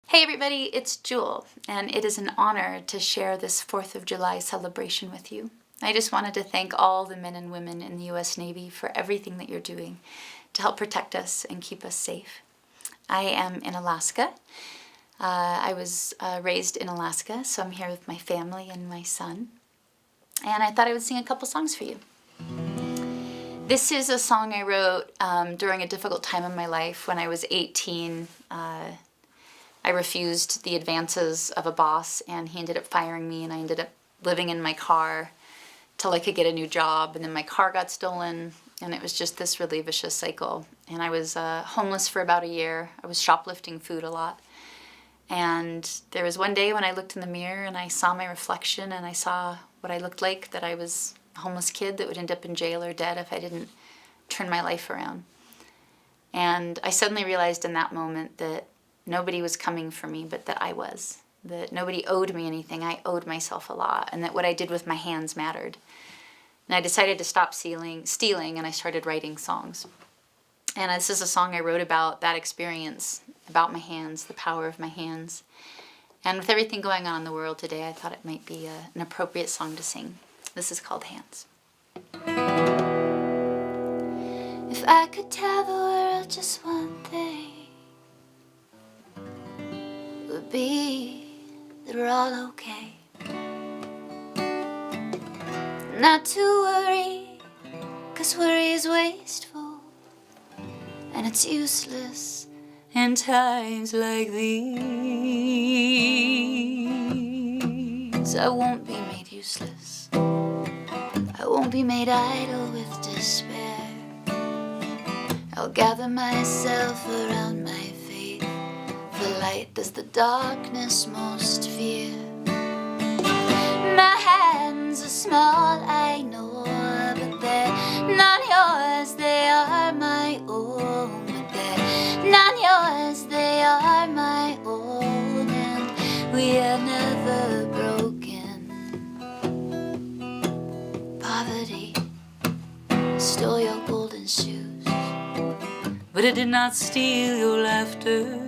Hey everybody, it's Jewel, and it is an honor to share this 4th of July celebration with you. I just wanted to thank all the men and women in the U.S. Navy for everything that you're doing to help protect us and keep us safe. I am in Alaska. I was raised in Alaska, so I'm here with my family and my son. And I thought I would sing a couple songs for you. This is a song I wrote during a difficult time in my life when I was 18. I refused the advances of a boss, and he ended up firing me, and I ended up living in my car till I could get a new job, and then my car got stolen, and it was just this really vicious cycle. And I was homeless for about a year. I was shoplifting food a lot. And there was one day when I looked in the mirror and I saw my reflection, and I saw what I looked like, that I was a homeless kid that would end up in jail or dead if I didn't turn my life around. And I suddenly realized in that moment that nobody was coming for me, but that I was. That nobody owed me anything. I owed myself a lot, and that what I did with my hands mattered. And I decided to stop stealing, and I started writing songs. And this is a song I wrote about that experience, about my hands, the power of my hands. And with everything going on in the world today, I thought it might be an appropriate song to sing. This is called Hands. If I could tell the world just one thing, would be that we're all okay. Not to worry, 'cause worry is wasteful, and it's useless in times like these. I won't be made useless. I won't be made idle with despair. I'll gather myself around my faith. The light does the darkness most fear. My hands are small, I know, but they're not yours, they are my own. But they're not yours, they are my own. And we are never broken. Poverty stole your golden shoes, but it did not steal your laughter.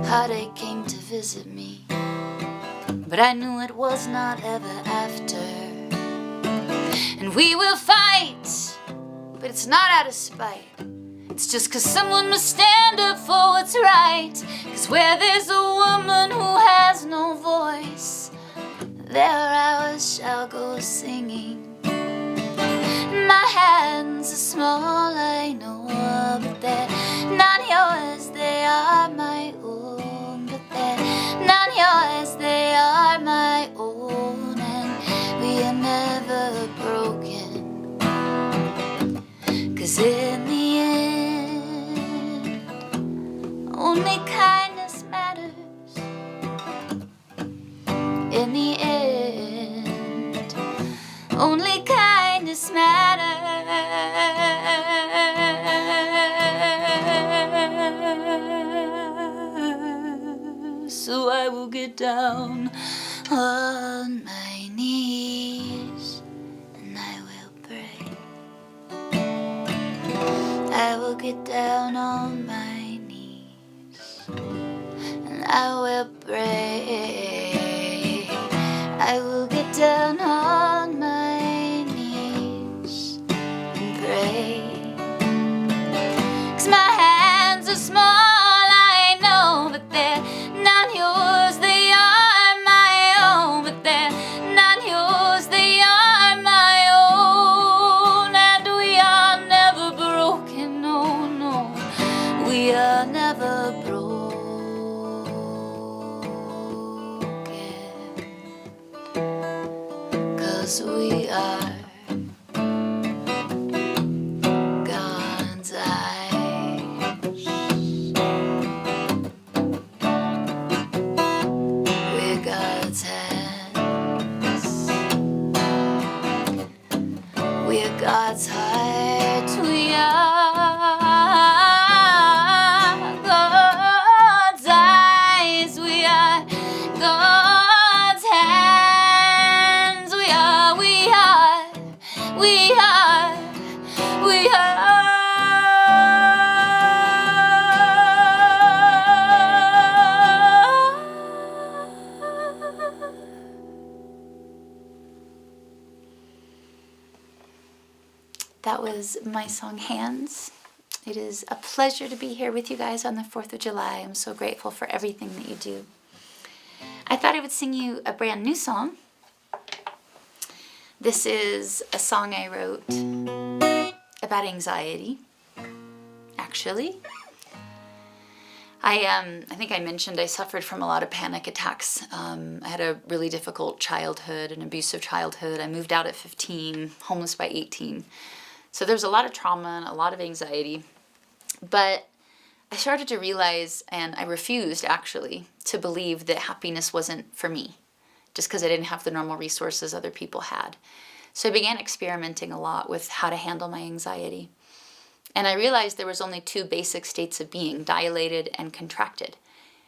Heartache came to visit me, but I knew it was not ever after. And we will fight, but it's not out of spite. It's just 'cause someone must stand up for what's right. 'Cause where there's a woman who has no voice, there hours shall go singing. My hands are small, I know, but they're not yours, they are my own. But they're not yours, they are my own. And we are never broken. 'Cause in the end, only kindness matters. In the end, only kindness matters. So I will get down on my knees and I will pray. I will get down on my knees and I will pray. I will get down on my knees and pray. 'Cause my hands are small, I know, but they're not yours, they are my own. But they're not yours, they are my own. And we are never broken, no, no, we are never broken. That was my song, Hands. It is a pleasure to be here with you guys on the 4th of July. I'm so grateful for everything that you do. I thought I would sing you a brand new song. This is a song I wrote about anxiety, actually. I think I mentioned I suffered from a lot of panic attacks. I had a really difficult childhood, an abusive childhood. I moved out at 15, homeless by 18. So there's a lot of trauma and a lot of anxiety. But I started to realize, and I refused actually, to believe that happiness wasn't for me, just because I didn't have the normal resources other people had. So I began experimenting a lot with how to handle my anxiety. And I realized there was only two basic states of being, dilated and contracted,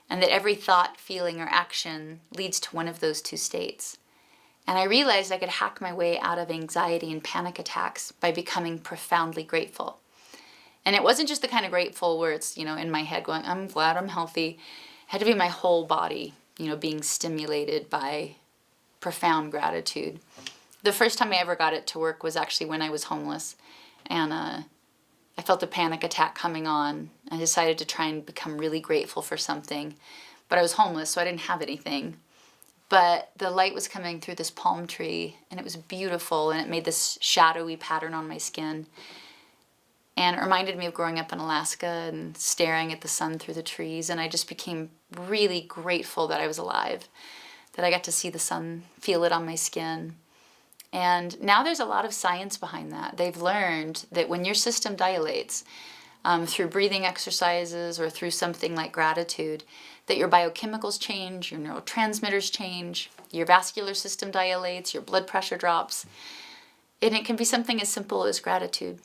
and that every thought, feeling, or action leads to one of those two states. And I realized I could hack my way out of anxiety and panic attacks by becoming profoundly grateful. And it wasn't just the kind of grateful where it's, in my head going, I'm glad I'm healthy. It had to be my whole body, being stimulated by profound gratitude. The first time I ever got it to work was actually when I was homeless. And I felt a panic attack coming on. I decided to try and become really grateful for something. But I was homeless, so I didn't have anything. But the light was coming through this palm tree, and it was beautiful, and it made this shadowy pattern on my skin. And it reminded me of growing up in Alaska and staring at the sun through the trees, and I just became really grateful that I was alive, that I got to see the sun, feel it on my skin. And now there's a lot of science behind that. They've learned that when your system dilates, through breathing exercises or through something like gratitude, that your biochemicals change, your neurotransmitters change, your vascular system dilates, your blood pressure drops, and it can be something as simple as gratitude.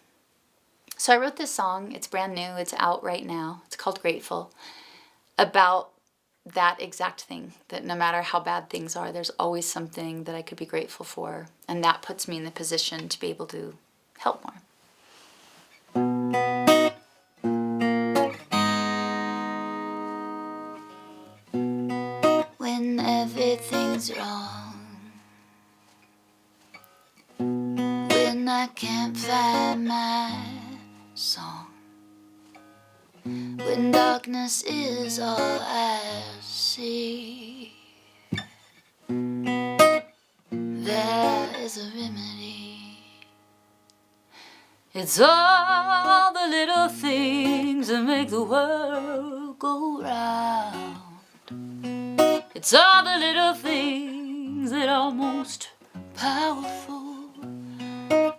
So I wrote this song. It's brand new. It's out right now. It's called Grateful, about that exact thing, that no matter how bad things are, there's always something that I could be grateful for, and that puts me in the position to be able to help more. When everything's wrong, when I can't find my song, when darkness is all I see, there is a remedy. It's all the little things that make the world go round. It's all the little things that are most powerful.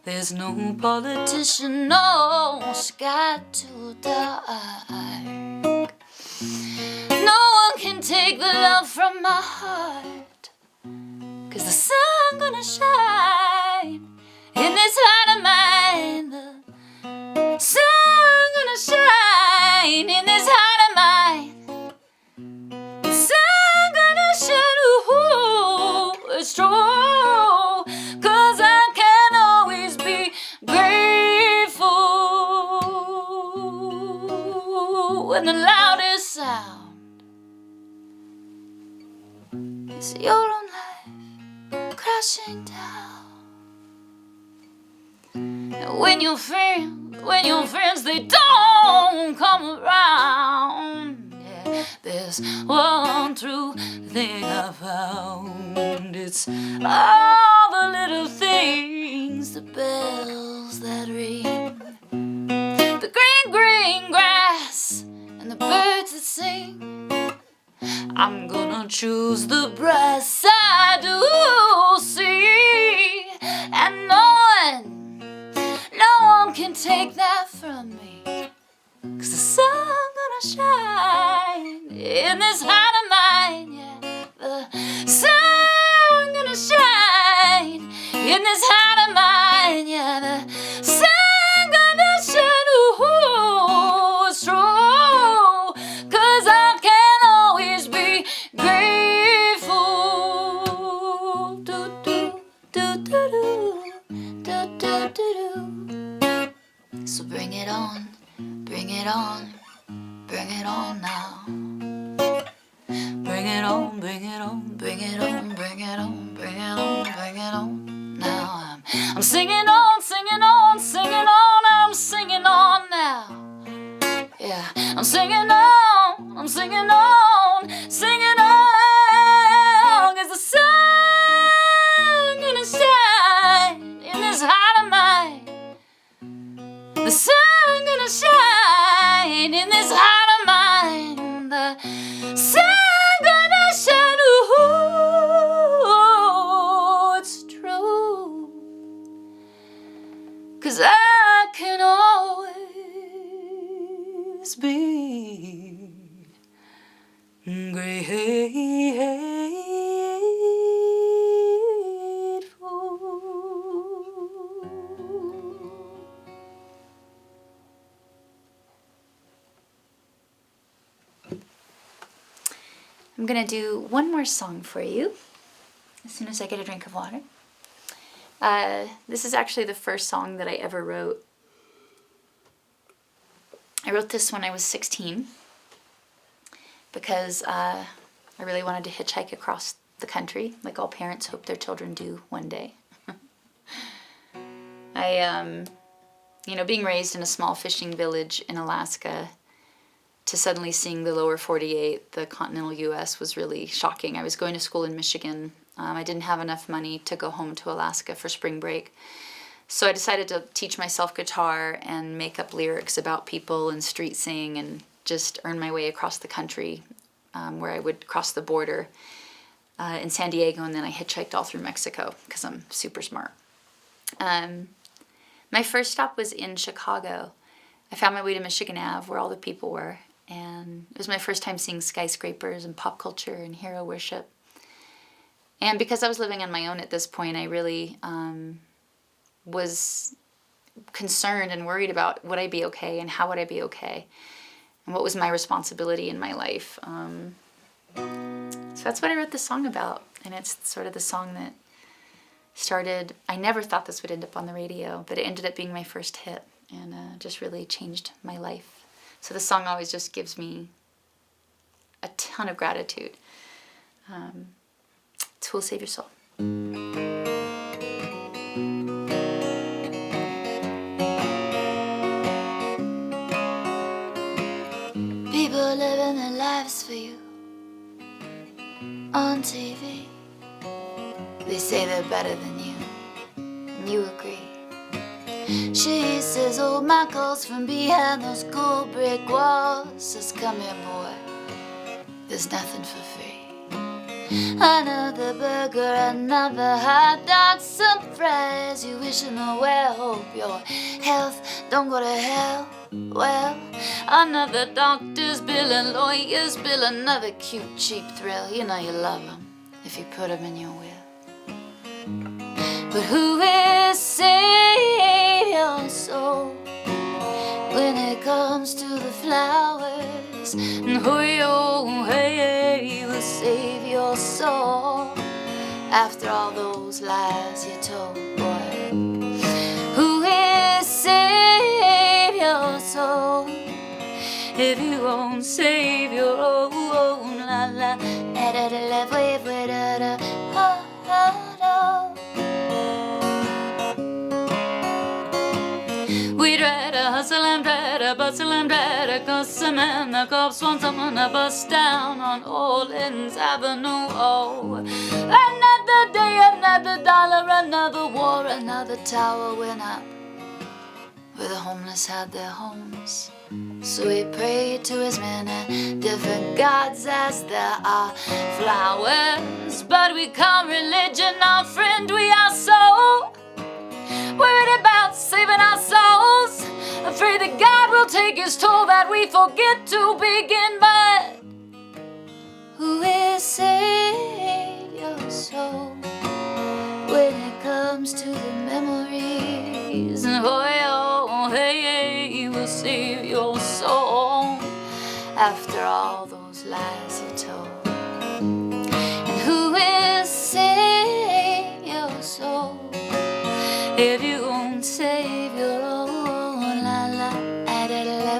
There's no politician, no sky too dark. No one can take the love from my heart, 'cause the sun gonna shine in this heart of mine. The sun gonna shine in this heart of mine. The sun gonna shine, ooh, it's true, 'cause I can always be grateful when the loudest sound is your own life crashing down. And when your friends they don't come around, yeah, there's one true thing I found. It's all the little things, the bells that ring, the green, green grass, and the birds that sing. I'm gonna choose the bright side to see, and no one can take that from me, 'cause the sun gonna shine in this heart of mine, yeah. The sun gonna shine in this heart of mine, yeah. The sun gonna shine, ooh, it's true, 'cause I can always be grateful. Do do do do do do do do. So bring it on, bring it on, bring it on now. Bring it on, bring it on, bring it on, bring it on, bring it on, bring it on now. I'm singing on, singing on, singing singing on, I'm singing on, singing on, 'cause the sun gonna shine in this heart of mine. The sun gonna shine in this heart of mine. The sun gonna shine, ooh, it's true. 'Cause I can always be grateful. I'm gonna do one more song for you as soon as I get a drink of water. This is actually the first song that I ever wrote. I wrote this when I was 16 because I really wanted to hitchhike across the country, like all parents hope their children do one day. Being raised in a small fishing village in Alaska, to suddenly seeing the lower 48, the continental U.S., was really shocking. I was going to school in Michigan. I didn't have enough money to go home to Alaska for spring break. So I decided to teach myself guitar and make up lyrics about people and street sing and just earn my way across the country, where I would cross the border in San Diego, and then I hitchhiked all through Mexico because I'm super smart. My first stop was in Chicago. I found my way to Michigan Ave, where all the people were, and it was my first time seeing skyscrapers and pop culture and hero worship. And because I was living on my own at this point, I really was concerned and worried about would I be okay and how would I be okay and what was my responsibility in my life. So that's what I wrote this song about, and it's sort of the song that started. I never thought this would end up on the radio, but it ended up being my first hit and just really changed my life. So the song always just gives me a ton of gratitude. It's Who'll Save Your Soul. People living their lives for you on TV. They say they're better than you, and you agree. She says old Michael's from behind those gold brick walls says, come here boy, there's nothing for free. Another burger, another hot dog, some fries. You wishing the well, hope your health don't go to hell. Well, another doctor's bill, and lawyer's bill, another cute cheap thrill. You know you love them if you put them in your will. But who is save your soul when it comes to the flowers? And who hey, will save your soul after all those lies you told, boy? Who will save your soul if you won't save your own? La la, da da da da, wait, da da, ha ha da. We'd rather hustle and rather bustle and rather cause some man the cops want someone to bust down on Orleans Avenue. Oh, another day, another dollar, another war, another tower went up where the homeless had their homes. So he prayed to as many different gods as there are flowers. But we call religion our friend, we are so worried about saving our souls, afraid that God will take his toll, that we forget to begin. But who will save your soul when it comes to the memories? And boy, oh, hey, he will save your soul after all those lies you told. And who will save your soul if you won't save your own? La la, da da da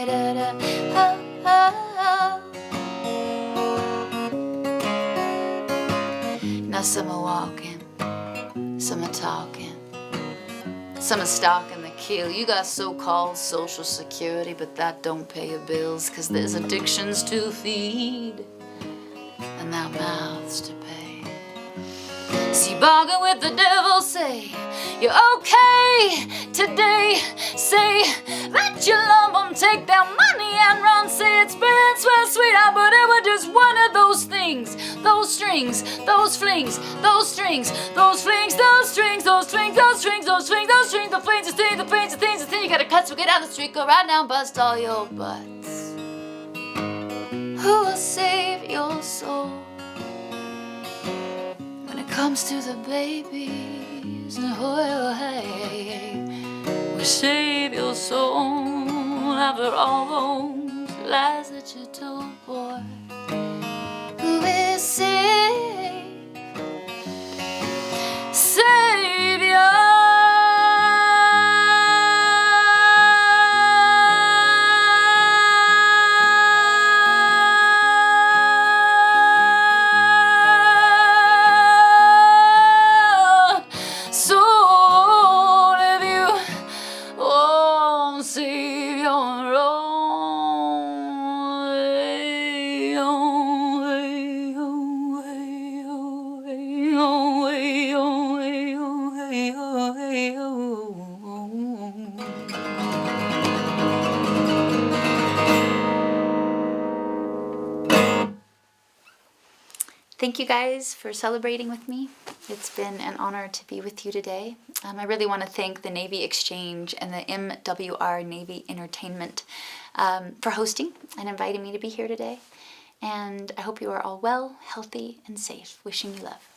da da, ha ha ha. Now some are walking, some are talking, some are stalking the kill. You got so-called social security, but that don't pay your bills, 'cause there's addictions to feed and now mouths to pay. See, bargain with the devil, say you're okay today. Say that you love them, take their money and run. Say it's been swell, sweetheart, but it was just one of those things. Those strings, those flings, those strings, those flings, those strings, those strings, those strings, those strings, those strings, the flings, the things, the flings, the things, the things. You gotta cut, so get down the street, go right now and bust all your butts. Who will save your soul when it comes to the babies? Oh, hey, we save your soul after all those lies that you told, boy. Who will save your soul if you won't save your own? Thank you guys for celebrating with me. It's been an honor to be with you today. I really want to thank the Navy Exchange and the MWR Navy Entertainment for hosting and inviting me to be here today. And I hope you are all well, healthy, and safe. Wishing you love.